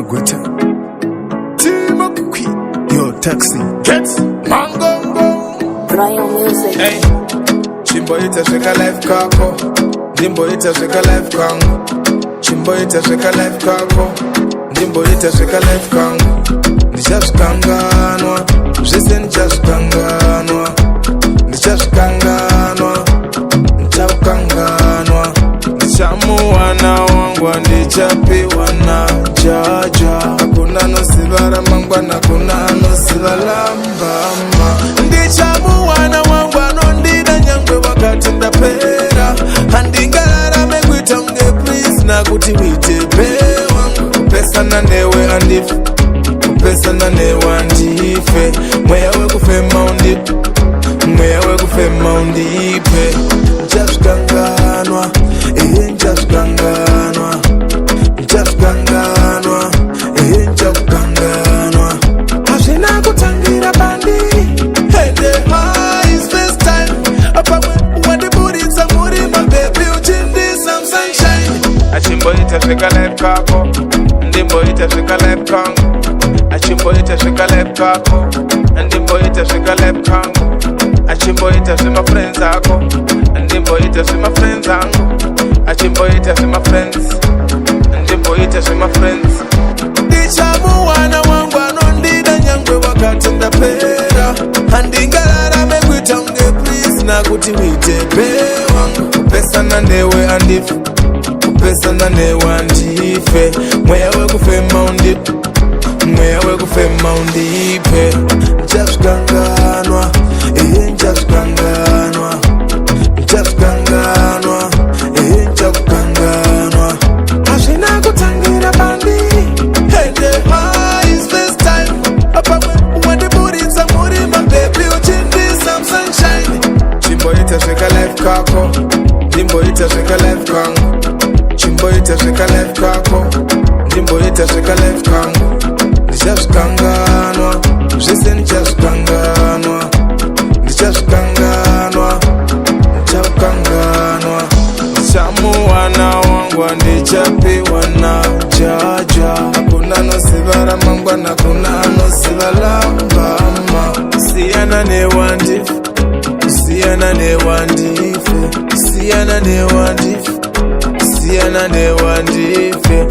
Gweta. Timokwi. Yo, taxi. Get Mangongo. Royal music. Hey. Chimbo ita shaka life kako. Dimbo ita shaka life kangu. Chimbo ita shaka life kako. Dimbo ita shaka life kangu. Nishashikanganwa. Jese nishashikanganwa. Nishashikanganwa. Nishakanganwa. Nishamuwana wangu ndichapiwa na jaja. Hakuna nosibara mangwana, hakuna nosibara mbama. Ndichamuwana wangu anondida nyangwe wakati ndapera. Handingarara megwita unge please na kuti witepe wangu. Kupesana newe andife, kupesana newe andife. Mweyawe kufema undipe, mweyawe kufema undipe. Njashkanganwa, njashkanganwa, njashkanganwa, njashkanganwa. Ashina kutangira bandi. Hey, the high is first time. Apa when the booty is a moody, my baby, you chindi some sunshine. Achimbo ita shika life kako. Ndimbo ita shika life kangu. Achimbo ita shika life kako. Ndimbo ita shika life kangu. Achimbo ita shima friends ako. Ndimbo ita shima friends angu. Achimbo ita shima friends. Ndimbo ita shima friends. Ndichamuwana wangu anondida nyangwe wakati ndapera. Handingarara megwita unge please na kuti witepe wangu. Kupesana newe andife, kupesana newe andife. Mweyawe kufema undipe, mweyawe kufema undipe. Njashkanganwa, njashkanganwa, njashkanganwa, njashkanganwa. Ashina kutangira bandi. Hey, the high is first time. Apa when the booty is a moody, my baby, you chindi some sunshine. Chimbo ita shaka life kako. Dimbo ita shaka life kangu. Chimbo ita shaka life kako. Dimbo ita shaka life kangu. Nishashikanganwa, jese nishashikanganwa. Nishashikanganwa, nishakanganwa. Nishamuwana wangu ndichapiwa na jaja. Hakuna nosibara mangwana, hakuna nosibara mbama. Siyana newandife, siyana newandife, siyana newandife, siyana newandife,